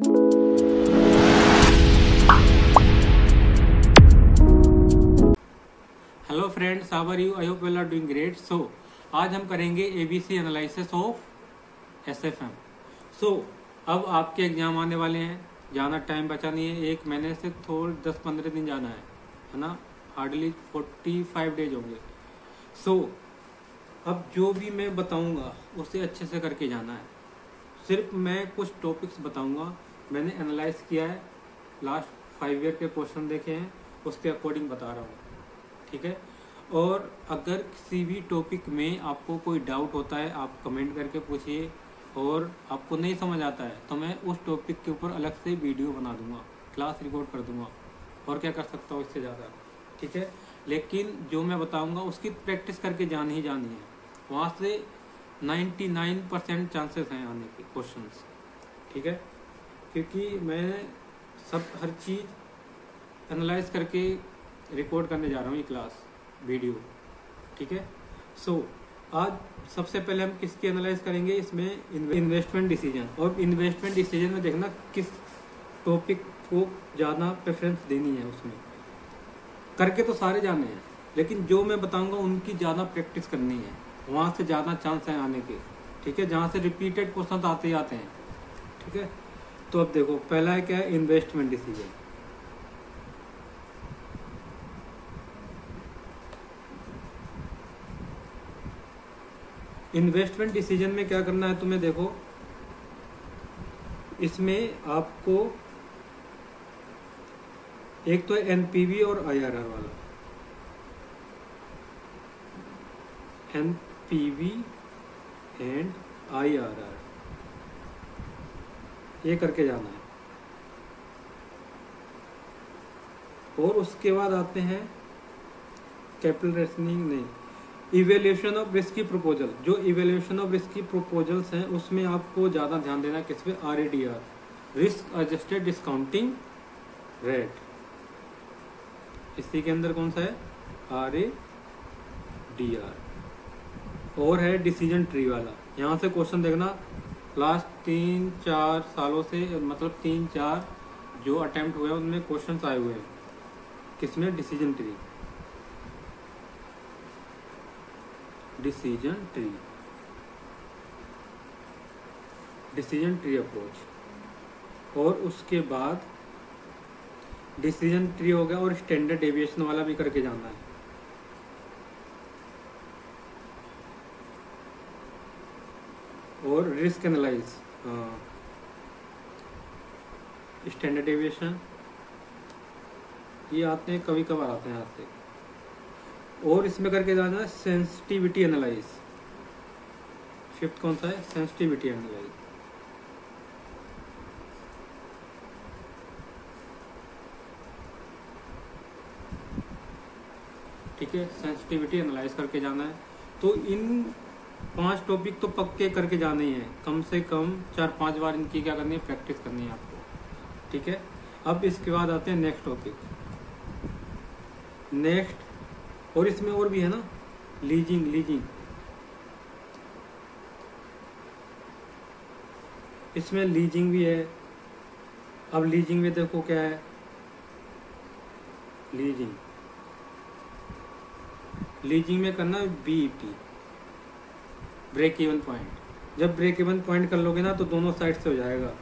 Hello friends, how are you? I hope you are doing great. So आज हम करेंगे ABC analysis of SFM. So अब आपके exam आने वाले हैं, ज़्यादा टाइम बचा नहीं है, 1 महीने से थोड़े 10-15 दिन जाना है ना, हार्डली 45 डेज होंगे। सो अब जो भी मैं बताऊंगा उसे अच्छे से करके जाना है। सिर्फ मैं कुछ टॉपिक्स बताऊंगा, मैंने एनालाइज किया है, लास्ट 5 ईयर के क्वेश्चन देखे हैं, उसके अकॉर्डिंग बता रहा हूँ, ठीक है। और अगर किसी भी टॉपिक में आपको कोई डाउट होता है आप कमेंट करके पूछिए, और आपको नहीं समझ आता है तो मैं उस टॉपिक के ऊपर अलग से वीडियो बना दूंगा, क्लास रिकॉर्ड कर दूंगा, और क्या कर सकता हूँ इससे ज़्यादा, ठीक है। लेकिन जो मैं बताऊंगा उसकी प्रैक्टिस करके जानी ही जानी है, वहाँ से 99% चांसेस हैं आने के क्वेश्चंस, ठीक है। क्योंकि मैं हर चीज़ एनालाइज करके रिकॉर्ड करने जा रहा हूँ ये क्लास वीडियो, ठीक है। सो आज सबसे पहले हम किसकी एनालाइज करेंगे, इसमें इन्वेस्टमेंट डिसीजन। और इन्वेस्टमेंट डिसीजन में देखना किस टॉपिक को ज़्यादा प्रेफरेंस देनी है, उसमें करके तो सारे जाने हैं, लेकिन जो मैं बताऊंगा उनकी ज़्यादा प्रैक्टिस करनी है, वहाँ से ज़्यादा चांस है आने के, ठीक है, जहाँ से रिपीटेड क्वेश्चन आते ही आते हैं, ठीक है। तो अब देखो पहला है क्या है, इन्वेस्टमेंट डिसीजन। इन्वेस्टमेंट डिसीजन में क्या करना है तुम्हें, देखो इसमें आपको एक तो एनपीवी और आईआरआर वाला, एनपीवी एंड आईआरआर, ये करके जाना है। और उसके बाद आते हैं कैपिटल रेशनिंग, नहीं, इवेल्यूशन ऑफ रिस्की प्रपोजल। जो इवेल्यूशन ऑफ रिस्की प्रपोजल्स हैं उसमें आपको ज़्यादा ध्यान देना किस पे, आरएडीआर, रिस्क एडजस्टेड डिस्काउंटिंग रेट। इसी के अंदर कौन सा है, आरएडीआर। और है डिसीजन ट्री वाला, यहाँ से क्वेश्चन देखना, लास्ट 3-4 सालों से, मतलब 3-4 जो अटेम्प्ट हुए हैं उनमें क्वेश्चन आए हुए हैं किसमें, decision tree, decision tree, decision tree approach. और उसके बाद डिसीजन ट्री हो गया, और स्टैंडर्ड डेविएशन वाला भी करके जाना है। और रिस्क एनालाइज, स्टैंडर्ड डेविएशन ये आते हैं, कभी कभार आते हैं यहाँ से। और इसमें करके जाना है सेंसिटिविटी एनालाइज। फिफ्थ कौन सा है, सेंसिटिविटी एनालाइज। ठीक है, सेंसिटिविटी एनालाइज करके जाना है। तो इन 5 टॉपिक तो पक्के करके जाने ही हैं, कम से कम 4-5 बार इनकी क्या करनी है, प्रैक्टिस करनी है आपको, ठीक है। अब इसके बाद आते हैं नेक्स्ट टॉपिक, नेक्स्ट, और इसमें और भी है ना, लीजिंग, इसमें लीजिंग भी है। अब लीजिंग में देखो क्या है, लीजिंग में करना बीईटी, ब्रेक इवन पॉइंट। जब ब्रेक इवन पॉइंट कर लोगे ना तो दोनों साइड से हो जाएगा,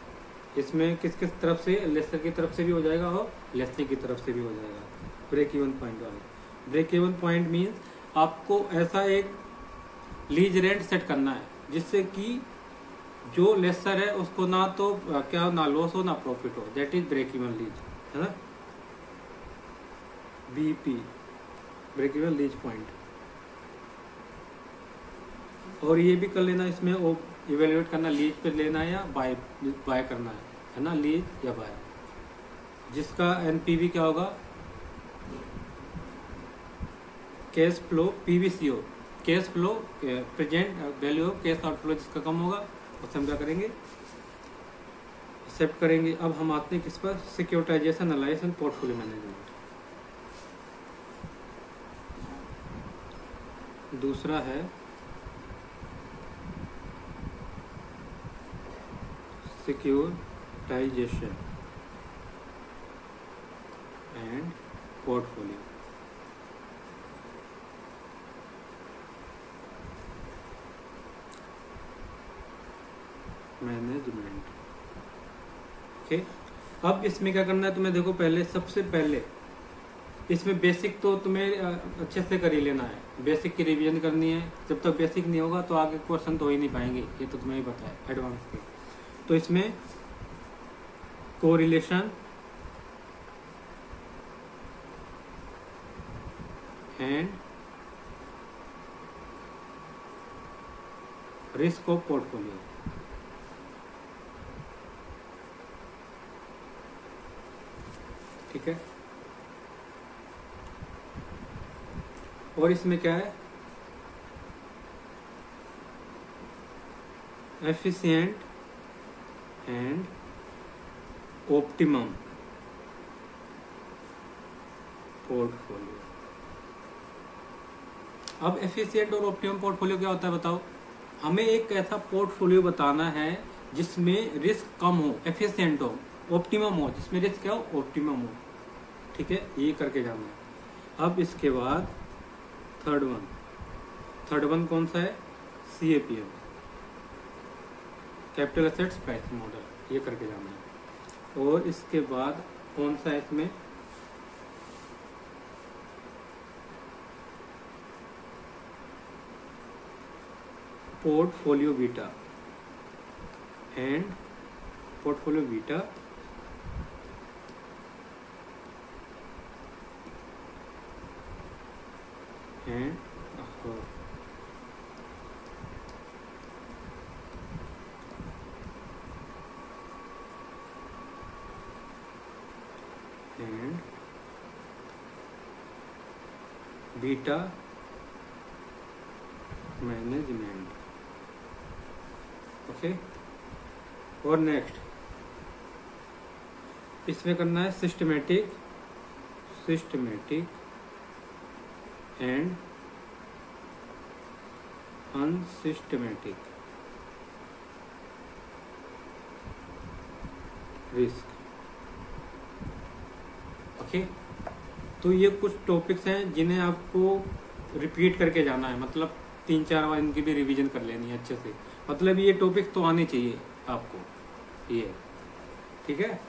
इसमें किस तरफ से, लेसर की तरफ से भी हो जाएगा और लेसर की तरफ से भी हो जाएगा, ब्रेक इवन पॉइंट वाला। ब्रेक इवन पॉइंट मीन्स आपको ऐसा एक लीज रेंट सेट करना है जिससे कि जो लेसर है उसको ना तो क्या, ना लॉस हो ना प्रॉफिट हो, that is break even lease, है ना, BP, break even lease point. और ये भी कर लेना, इसमें इवेल्युएट करना, लीज पे लेना है या बाय करना है ना, लीज या बाय, जिसका एनपीवी क्या होगा, cash flow, PVCO, cash flow, present value of cash outflow, जिसका कम होगा उससे हम क्या करेंगे, एक्सेप्ट करेंगे। अब हम आते हैं किस पर, securitisation analysis and portfolio management. दूसरा है secure prioritisation and portfolio. Management. Okay, अब इसमें क्या करना है तुम्हें, देखो पहले सबसे पहले इसमें बेसिक तो तुम्हें अच्छे से कर ही लेना है, बेसिक की रिवीजन करनी है। जब तक बेसिक नहीं होगा तो आगे क्वेश्चन तो हो ही नहीं पाएंगे, ये तो तुम्हें ही पता है एडवांस के। तो इसमें correlation and risk of portfolio, ठीक है। और इसमें क्या है, एफिशिएंट एंड ऑप्टिमम पोर्टफोलियो। अब एफिशिएंट और ऑप्टिमम पोर्टफोलियो क्या होता है बताओ। हमें एक ऐसा पोर्टफोलियो बताना है जिसमें रिस्क कम हो, एफिशिएंट हो, ऑप्टिमम हो, जिसमें रिस्क क्या हो, ऑप्टिमम हो, ठीक है। ये करके जाना है। अब इसके बाद थर्ड वन कौन सा है, CAPM, capital assets pricing model, ये करके जाना है। और इसके बाद कौन सा है इसमें, portfolio beta and portfolio beta and beta management. Okay, और नेक्स्ट इसमें करना है systematic and unsystematic risk. Okay, तो ये कुछ टॉपिक्स हैं जिन्हें आपको रिपीट करके जाना है, मतलब 3-4 बार इनकी भी रिवीजन कर लेनी है अच्छे से। मतलब ये टॉपिक तो आने चाहिए आपको, ये ठीक है।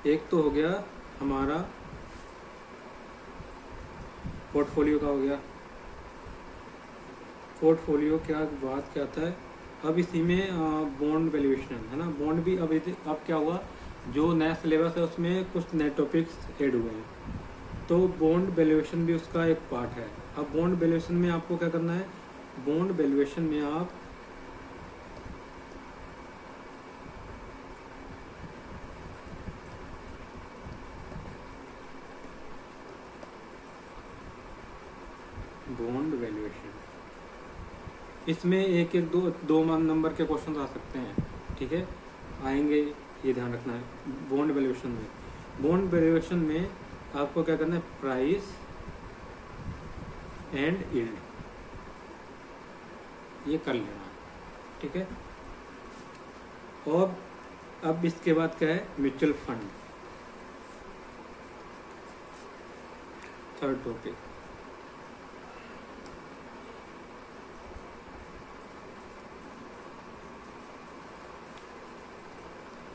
एक तो हो गया हमारा पोर्टफोलियो का हो गया, पोर्टफोलियो क्या बात क्या आता है। अब इसी में बॉन्ड वैल्यूएशन है ना, बॉन्ड भी अब क्या हुआ, जो नया सिलेबस है उसमें कुछ नए टॉपिक्स ऐड हुए हैं, तो बॉन्ड वैल्यूएशन भी उसका एक पार्ट है। अब बॉन्ड वैल्यूएशन में आपको क्या करना है, बॉन्ड वैल्यूएशन में आप बॉन्ड वैल्यूएशन, इसमें एक दो नंबर के क्वेश्चन आ सकते हैं, ठीक है, आएंगे, ये ध्यान रखना है। बॉन्ड वैल्यूएशन में आपको क्या करना है, प्राइस एंड यील्ड, ये कर लेना, ठीक है। और अब इसके बाद क्या है, mutual fund, third topic.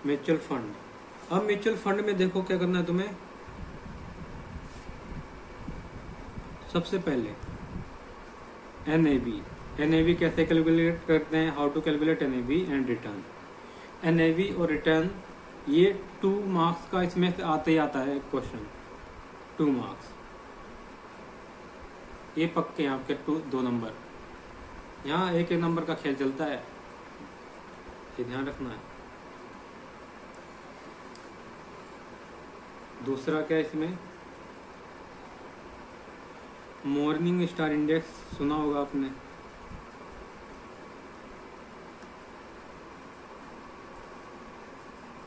Mutual fund, अब म्यूचुअल फंड में देखो क्या करना है तुम्हें, सबसे पहले NAV कैसे कैलकुलेट करते हैं, how to calculate NAV and return. NAV और रिटर्न ये 2 मार्क्स का इसमें से आते ही आता है क्वेश्चन, 2 मार्क्स, ये पक्के हैं आपके 2 नंबर। यहाँ एक नंबर का खेल चलता है, ये ध्यान रखना है। दूसरा क्या है इसमें, मॉर्निंग स्टार इंडेक्स, सुना होगा आपने,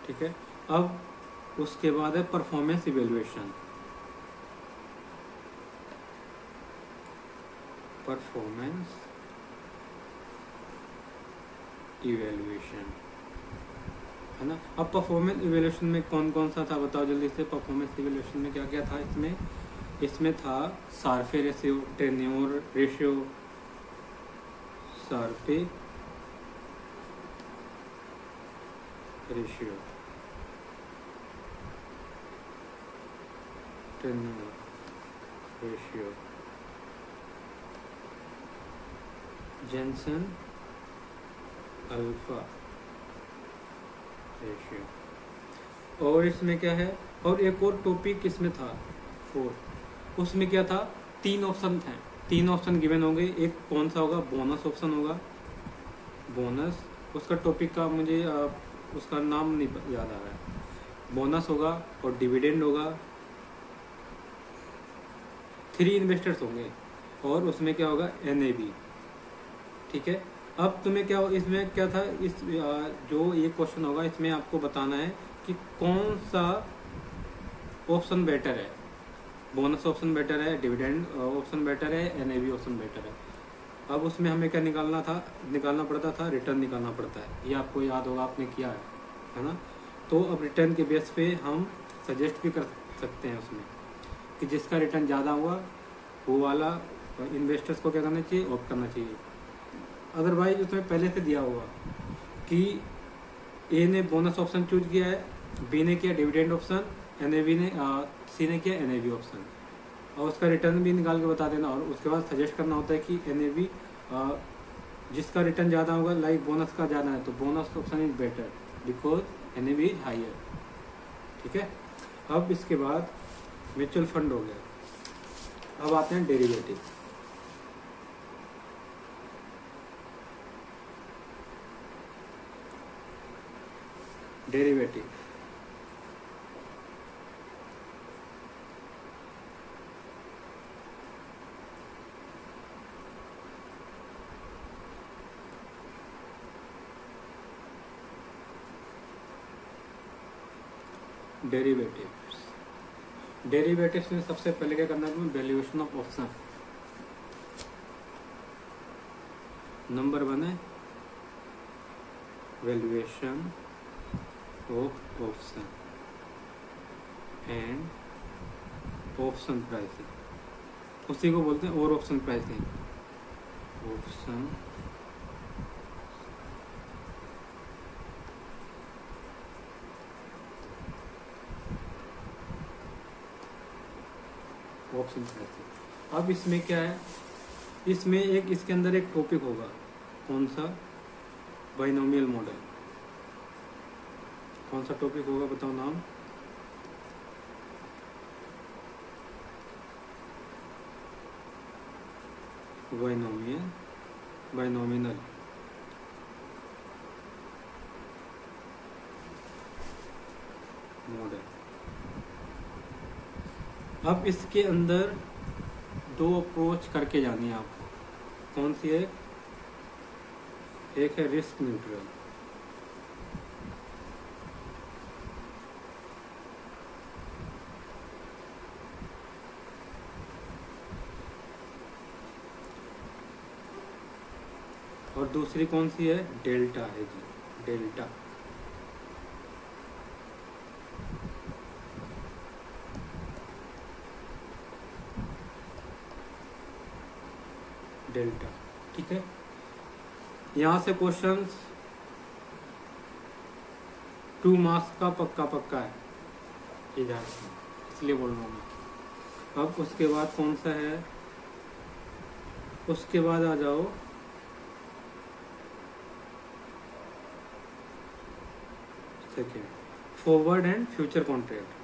ठीक है। अब उसके बाद है परफॉर्मेंस इवेल्युएशन, है ना। अब परफॉर्मेंस इवेल्यूशन में कौन कौन सा था बताओ जल्दी से। परफॉर्मेंस इवेल्यूशन में क्या क्या था इसमें था Sharpe ratio, tenure ratio, Sharpe ratio, tenure ratio, Jensen alpha ratio. और इसमें क्या है, और एक और टॉपिक इसमें था 4, उसमें क्या था 3 ऑप्शन थे, 3 ऑप्शन गिवन होंगे। एक कौन सा होगा, बोनस ऑप्शन होगा, बोनस, उसका टॉपिक का मुझे उसका नाम नहीं याद आ रहा है। बोनस होगा और डिविडेंड होगा, 3 इन्वेस्टर्स होंगे, और उसमें क्या होगा NAV, ठीक है। अब तुम्हें क्या इसमें क्या था, इस जो ये क्वेश्चन होगा इसमें आपको बताना है कि कौन सा ऑप्शन बेटर है, बोनस ऑप्शन बेटर है, डिविडेंड ऑप्शन बेटर है, NAV ऑप्शन बेटर है। अब उसमें हमें क्या निकालना पड़ता था, रिटर्न निकालना पड़ता है, ये आपको याद होगा, आपने किया है ना। तो अब रिटर्न के बेस पे हम सजेस्ट भी कर सकते हैं उसमें कि जिसका रिटर्न ज़्यादा हुआ वो वाला इन्वेस्टर्स को क्या करना चाहिए, ऑप्ट करना चाहिए। अदरवाइज उसमें पहले से दिया हुआ कि A ने बोनस ऑप्शन चूज किया है, B ने किया डिविडेंड ऑप्शन, C ने किया NAV ऑप्शन, और उसका रिटर्न भी निकाल के बता देना। और उसके बाद सजेस्ट करना होता है कि NAV जिसका रिटर्न ज़्यादा होगा, लाइक बोनस का ज़्यादा है तो bonus option is better because NAV is higher, ठीक है। अब इसके बाद म्यूचुअल फंड हो गया। अब आते हैं डेरिवेटिव। डेरिवेटिव डेरिवेटिव्स में सबसे पहले क्या करना है, वैल्यूएशन ऑफ ऑप्शन। नंबर 1 है valuation of option and option pricing, उसी को बोलते हैं और ऑप्शन प्राइसिंग। Option pricing. अब इसमें क्या है, इसमें इसके अंदर एक टॉपिक होगा, कौन सा, बाइनोमियल मॉडल। कौन सा टॉपिक होगा बताओ नाम, बाइनोमिनल मॉडल। अब इसके अंदर 2 अप्रोच करके जानी है आपको। कौन सी है, एक है रिस्क न्यूट्रल, और दूसरी कौन सी है, डेल्टा है जी, डेल्टा। डेल्टा, ठीक है। यहाँ से क्वेश्चंस 2 मार्क्स का पक्का है, इधर इसलिए बोल रहा हूँ मैं। अब उसके बाद कौन सा है, उसके बाद आ जाओ second, forward and future contract.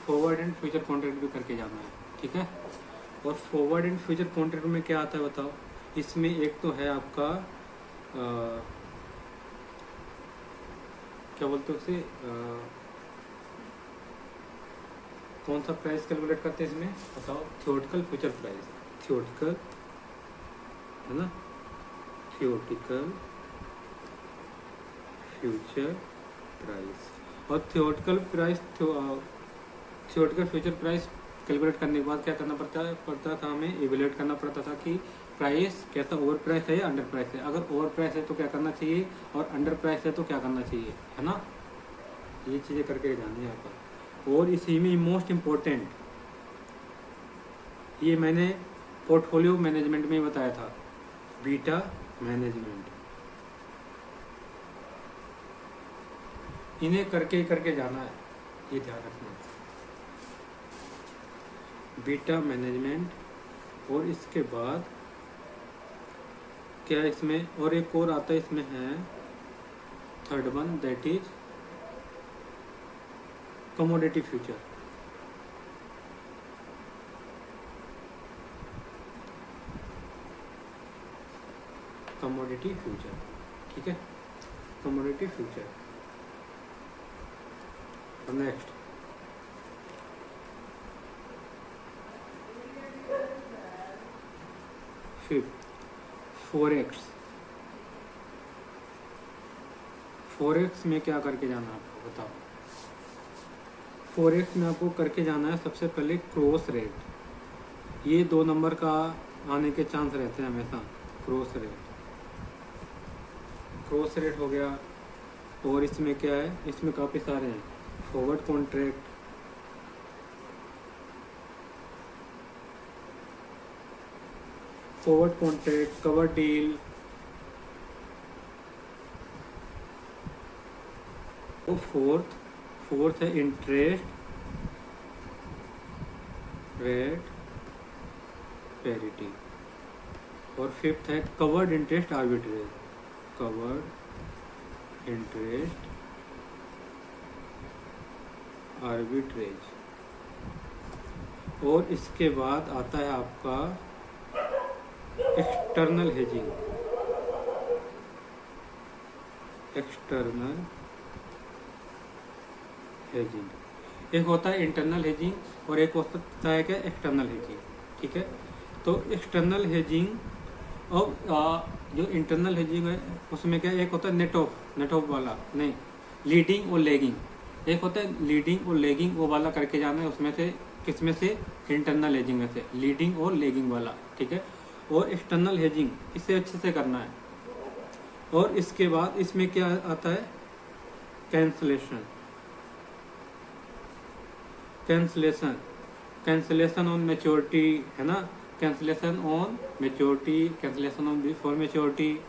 Forward and future contract भी करके जाना है, ठीक है। और फॉरवर्ड एंड फ्यूचर कॉन्ट्रैक्ट में क्या आता है बताओ। इसमें एक तो है आपका क्या बोलते हैं उसे, कौन सा प्राइस कैलकुलेट करते हैं इसमें बताओ, थियोरेटिकल फ्यूचर प्राइस, थियोरेटिकल है ना, थियोरेटिकल फ्यूचर प्राइस। और थियोरेटिकल फ्यूचर प्राइस कैलकुलेट करने के बाद क्या करना पड़ता था हमें इवेल्युएट करना पड़ता था कि प्राइस कैसा ओवर प्राइस है या अंडर प्राइस है। अगर ओवर प्राइस है तो क्या करना चाहिए और अंडर प्राइस है तो क्या करना चाहिए, है ना। ये चीज़ें करके जानी है यहाँ पर। और इसी में मोस्ट इम्पोर्टेंट ये मैंने पोर्टफोलियो मैनेजमेंट में बताया था, बीटा मैनेजमेंट। इन्हें करके जाना है, ये ध्यान रखना। बीटा मैनेजमेंट और इसके बाद क्या इसमें और एक और आता है, इसमें है third one, that is commodity future. Commodity future, ठीक है, commodity future. Next fifth forex. Forex में क्या करके जाना है आपको बताओ। फॉरेक्स में आपको करके जाना है सबसे पहले क्रॉस रेट। ये 2 नंबर का आने के चांस रहते हैं हमेशा। क्रॉस रेट हो गया। और इसमें क्या है, इसमें काफ़ी सारे हैं। फॉरवर्ड कॉन्ट्रैक्ट, कवर डील, तो फोर्थ है इंटरेस्ट रेट पैरिटी। और फिफ्थ है covered interest arbitrage. Covered interest arbitrage. और इसके बाद आता है आपका एक्सटर्नल हेजिंग। एक होता है इंटरनल हेजिंग और एक होता है क्या एक्सटर्नल हेजिंग, ठीक है। तो एक्सटर्नल हेजिंग और जो इंटरनल हेजिंग है उसमें क्या, एक होता है नेट ऑफ वाला, नहीं, लीडिंग और लेगिंग। एक होता है लीडिंग और लेगिंग, वो वाला करके जाना है। उसमें से किसमें से, इंटरनल हेजिंग में से, लीडिंग और लेगिंग वाला, ठीक है। और एक्सटर्नल हेजिंग इसे अच्छे से करना है। और इसके बाद इसमें क्या आता है, कैंसलेशन ऑन मैच्योरिटी, है ना। Cancellation on maturity, cancellation on before maturity,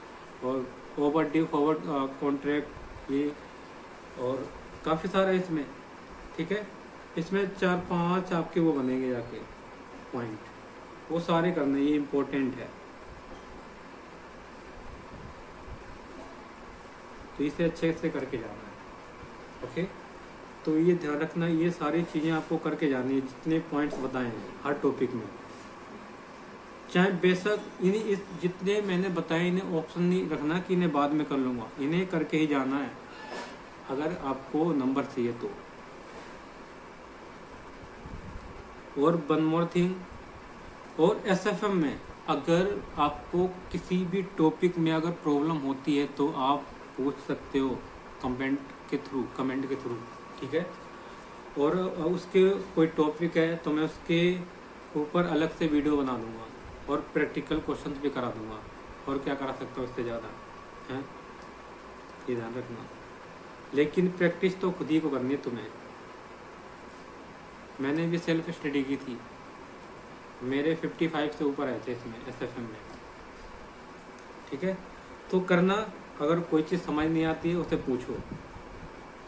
और ओवर ड्यू फॉरवर्ड कॉन्ट्रैक्ट, ये और काफ़ी सारा है इसमें, ठीक है। इसमें 4-5 आपके वो बनेंगे जाके पॉइंट, वो सारे करने, ये इम्पोर्टेंट है। तो इसे अच्छे से करके जाना है, ओके। तो ये ध्यान रखना, ये सारी चीज़ें आपको करके जानी है, जितने पॉइंट्स बताए हैं हर टॉपिक में। चाहे बेशक इन्हें जितने मैंने बताए इन्हें ऑप्शन नहीं रखना कि इन्हें बाद में कर लूँगा, इन्हें करके ही जाना है अगर आपको नंबर चाहिए तो। और वन मोर थिंग, और SFM में अगर आपको किसी भी टॉपिक में अगर प्रॉब्लम होती है तो आप पूछ सकते हो कमेंट के थ्रू, ठीक है। और उसके कोई टॉपिक है तो मैं उसके ऊपर अलग से वीडियो बना दूंगा और प्रैक्टिकल क्वेश्चंस भी करा दूंगा। और क्या करा सकता हूँ इससे ज़्यादा, है, ये ध्यान रखना। लेकिन प्रैक्टिस तो खुद ही को करनी है तुम्हें। मैंने भी सेल्फ स्टडी की थी, मेरे 55 से ऊपर आए थे इसमें SFM में, ठीक है। तो करना, अगर कोई चीज़ समझ नहीं आती है उसे पूछो,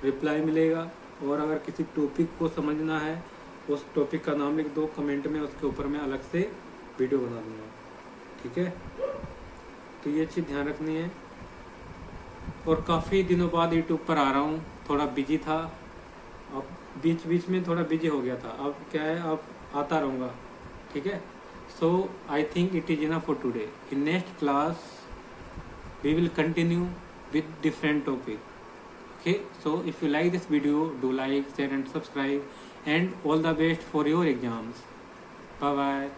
रिप्लाई मिलेगा। और अगर किसी टॉपिक को समझना है, उस टॉपिक का नाम लिख दो कमेंट में, उसके ऊपर मैं अलग से वीडियो बना दूँगा, ठीक है। तो ये चीज़ ध्यान रखनी है। और काफ़ी दिनों बाद यूट्यूब पर आ रहा हूँ, थोड़ा बिजी था, अब बीच में थोड़ा बिजी हो गया था। अब क्या है, अब आता रहूँगा, ठीक है। So I think it is enough for today. In next class we will continue with different topic, okay. So if you like this video, do like, share and subscribe, and all the best for your exams. Bye bye.